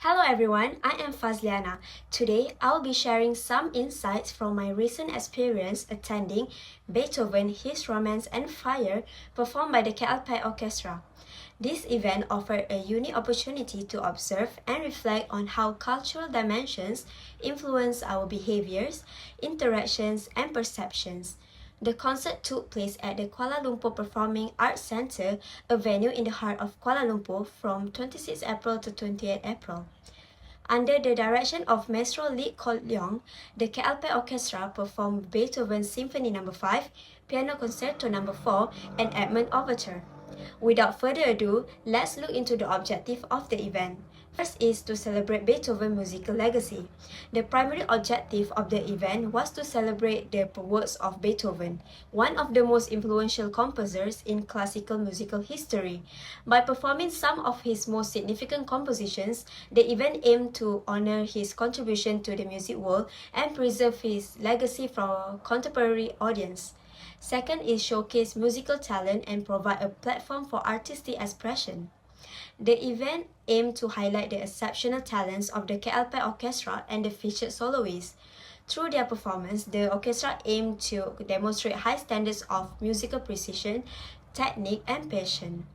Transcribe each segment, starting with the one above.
Hello everyone, I am Fazliana. Today, I'll be sharing some insights from my recent experience attending Beethoven, His Romance and Fire performed by the KLP Orchestra. This event offered a unique opportunity to observe and reflect on how cultural dimensions influence our behaviors, interactions, and perceptions. The concert took place at the Kuala Lumpur Performing Arts Centre, a venue in the heart of Kuala Lumpur, from 26 April to 28 April. Under the direction of Maestro Lee Kok Leong, the KLP Orchestra performed Beethoven's Symphony No. 5, Piano Concerto No. 4, and Edmund Overture. Without further ado, let's look into the objective of the event. First is to celebrate Beethoven's musical legacy. The primary objective of the event was to celebrate the works of Beethoven, one of the most influential composers in classical musical history. By performing some of his most significant compositions, the event aimed to honor his contribution to the music world and preserve his legacy for a contemporary audience. Second is showcase musical talent and provide a platform for artistic expression. The event aimed to highlight the exceptional talents of the KLP Orchestra and the featured soloists. Through their performance, the orchestra aimed to demonstrate high standards of musical precision, technique, and passion.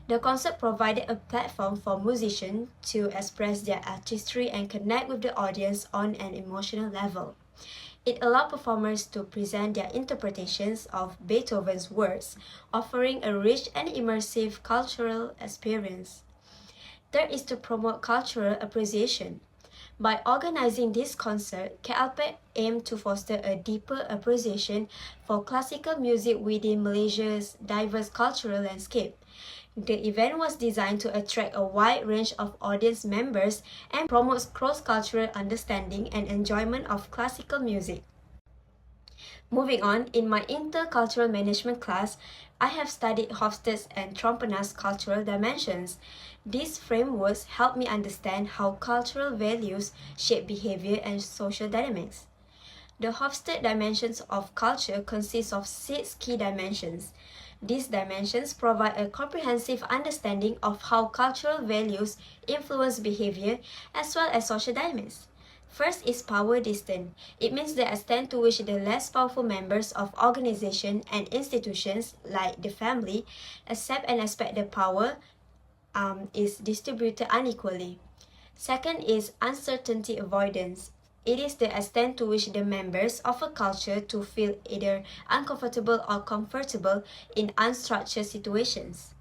The concert provided a platform for musicians to express their artistry and connect with the audience on an emotional level. It allowed performers to present their interpretations of Beethoven's works, offering a rich and immersive cultural experience. Third is to promote cultural appreciation. By organizing this concert, KLP aimed to foster a deeper appreciation for classical music within Malaysia's diverse cultural landscape. The event was designed to attract a wide range of audience members and promotes cross-cultural understanding and enjoyment of classical music. Moving on, in my Intercultural Management class, I have studied Hofstede's and Trompenaars' cultural dimensions. These frameworks help me understand how cultural values shape behavior and social dynamics. The Hofstede dimensions of culture consist of 6 key dimensions. These dimensions provide a comprehensive understanding of how cultural values influence behavior as well as social dynamics. First is power distance. It means the extent to which the less powerful members of organizations and institutions, like the family, accept and expect the power is distributed unequally. Second is uncertainty avoidance. It is the extent to which the members of a culture to feel either uncomfortable or comfortable in unstructured situations.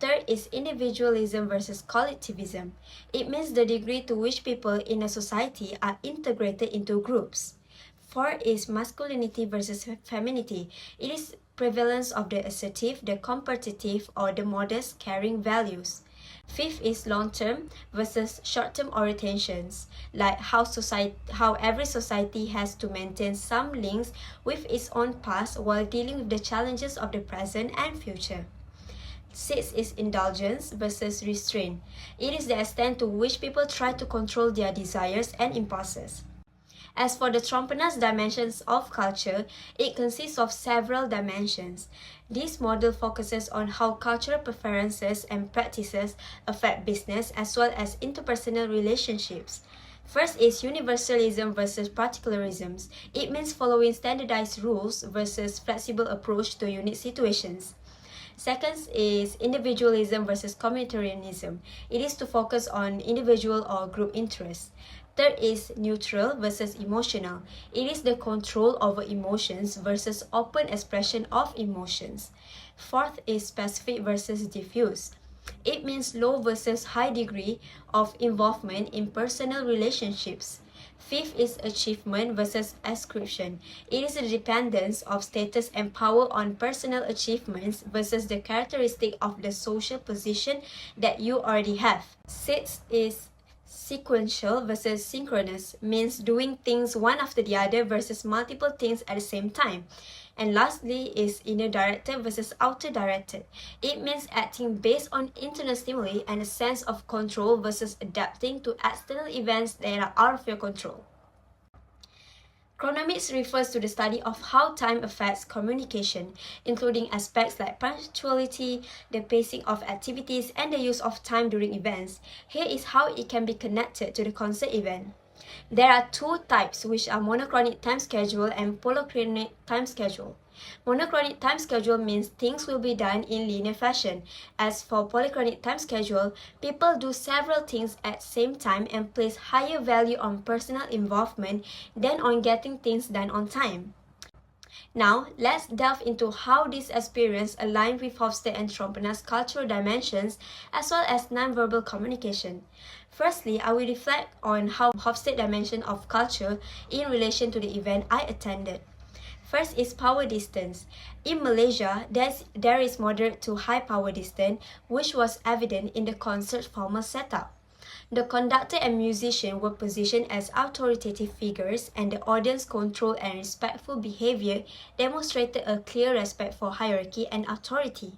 Third is individualism versus collectivism. It means the degree to which people in a society are integrated into groups. Fourth is masculinity versus femininity. It is prevalence of the assertive, the competitive, or the modest, caring values. Fifth is long-term versus short-term orientations, like how every society has to maintain some links with its own past while dealing with the challenges of the present and future. Sixth is indulgence versus restraint. It is the extent to which people try to control their desires and impulses. As for the Trompenaars' dimensions of culture, it consists of several dimensions. This model focuses on how cultural preferences and practices affect business as well as interpersonal relationships. First is universalism versus particularisms. It means following standardized rules versus flexible approach to unique situations. Second is individualism versus communitarianism. It is to focus on individual or group interests. Third is neutral versus emotional. It is the control over emotions versus open expression of emotions. Fourth is specific versus diffuse. It means low versus high degree of involvement in personal relationships. Fifth is achievement versus ascription. It is the dependence of status and power on personal achievements versus the characteristic of the social position that you already have. Sixth is sequential versus synchronous, means doing things one after the other versus multiple things at the same time. And lastly is inner directed versus outer directed. It means acting based on internal stimuli and a sense of control versus adapting to external events that are out of your control. Chronomics refers to the study of how time affects communication, including aspects like punctuality, the pacing of activities, and the use of time during events. Here is how it can be connected to the concert event. There are two types, which are monochronic time schedule and polychronic time schedule. Monochronic time schedule means things will be done in linear fashion. As for polychronic time schedule, people do several things at the same time and place higher value on personal involvement than on getting things done on time. Now, let's delve into how this experience aligned with Hofstede and Trompenaars' cultural dimensions as well as nonverbal communication. Firstly, I will reflect on how Hofstede dimension of culture in relation to the event I attended. First is power distance. In Malaysia, there is moderate to high power distance, which was evident in the concert formal setup. The conductor and musician were positioned as authoritative figures, and the audience control and respectful behavior demonstrated a clear respect for hierarchy and authority.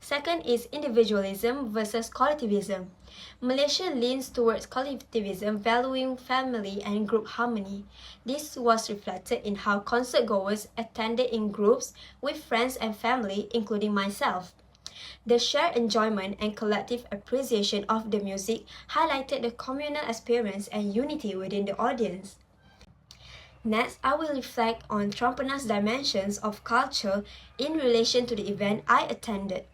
Second is individualism versus collectivism. Malaysia leans towards collectivism, valuing family and group harmony. This was reflected in how concertgoers attended in groups with friends and family, including myself. The shared enjoyment and collective appreciation of the music highlighted the communal experience and unity within the audience. Next, I will reflect on Trompenaars' dimensions of culture in relation to the event I attended.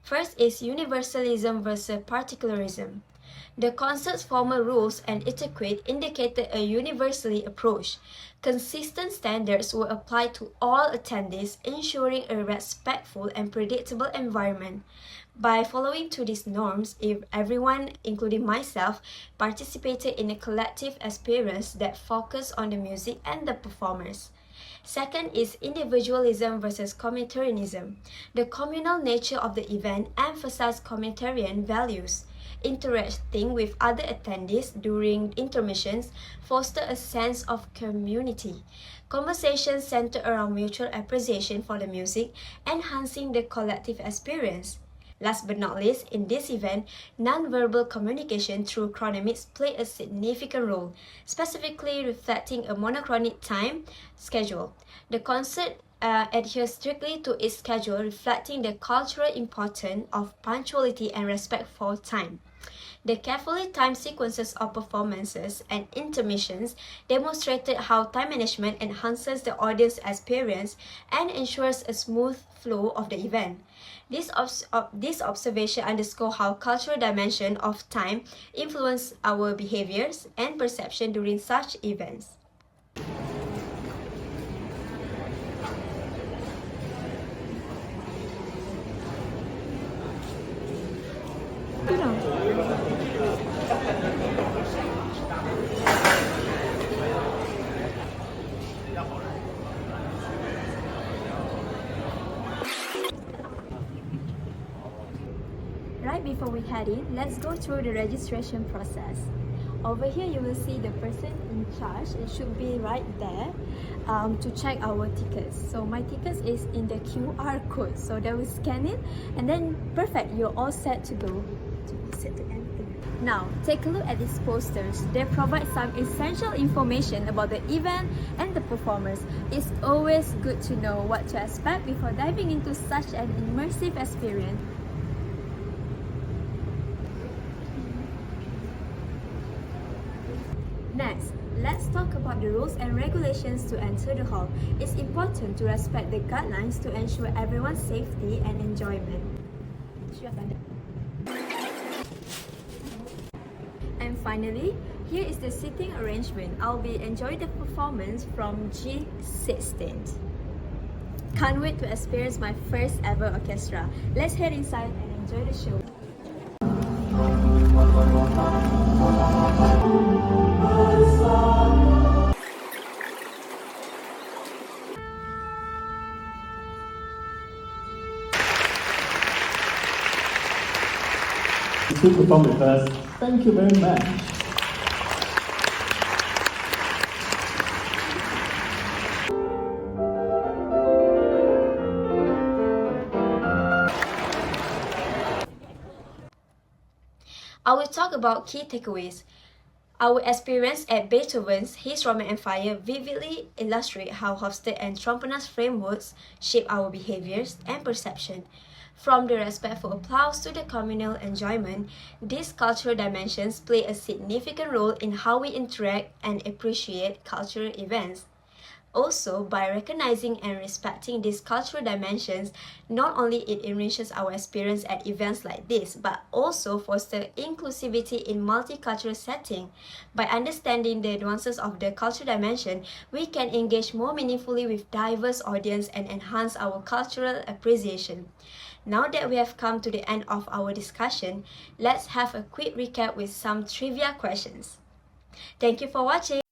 First is universalism versus particularism. The concert's formal rules and etiquette indicated a universally approach. Consistent standards were applied to all attendees, ensuring a respectful and predictable environment. By following to these norms, if everyone, including myself, participated in a collective experience that focused on the music and the performers. Second is individualism versus communitarianism. The communal nature of the event emphasized communitarian values. Interacting with other attendees during intermissions fostered a sense of community. Conversations centered around mutual appreciation for the music, enhancing the collective experience. Last but not least, in this event, nonverbal communication through chronomics played a significant role, specifically reflecting a monochronic time schedule. The concert adheres strictly to its schedule, reflecting the cultural importance of punctuality and respect for time. The carefully timed sequences of performances and intermissions demonstrated how time management enhances the audience experience and ensures a smooth flow of the event. This observation underscores how cultural dimension of time influence our behaviors and perception during such events. Right before we head in, let's go through the registration process. Over here, you will see the person in charge. It should be right there to check our tickets. So my tickets is in the QR code. So they will scan it, and then perfect, you're all set to go. Now, take a look at these posters. They provide some essential information about the event and the performers. It's always good to know what to expect before diving into such an immersive experience. Next, let's talk about the rules and regulations to enter the hall. It's important to respect the guidelines to ensure everyone's safety and enjoyment. And finally, here is the seating arrangement. I'll be enjoying the performance from G16. Can't wait to experience my first ever orchestra. Let's head inside and enjoy the show. To perform with us. Thank you very much. I will talk about key takeaways. Our experience at Beethoven's His Romance and Fire vividly illustrate how Hofstede and Trompenaars frameworks shape our behaviors and perception. From the respectful applause to the communal enjoyment, these cultural dimensions play a significant role in how we interact and appreciate cultural events. Also, by recognizing and respecting these cultural dimensions, not only it enriches our experience at events like this, but also foster inclusivity in multicultural setting. By understanding the nuances of the cultural dimension, we can engage more meaningfully with diverse audience and enhance our cultural appreciation. Now that we have come to the end of our discussion, let's have a quick recap with some trivia questions. Thank you for watching.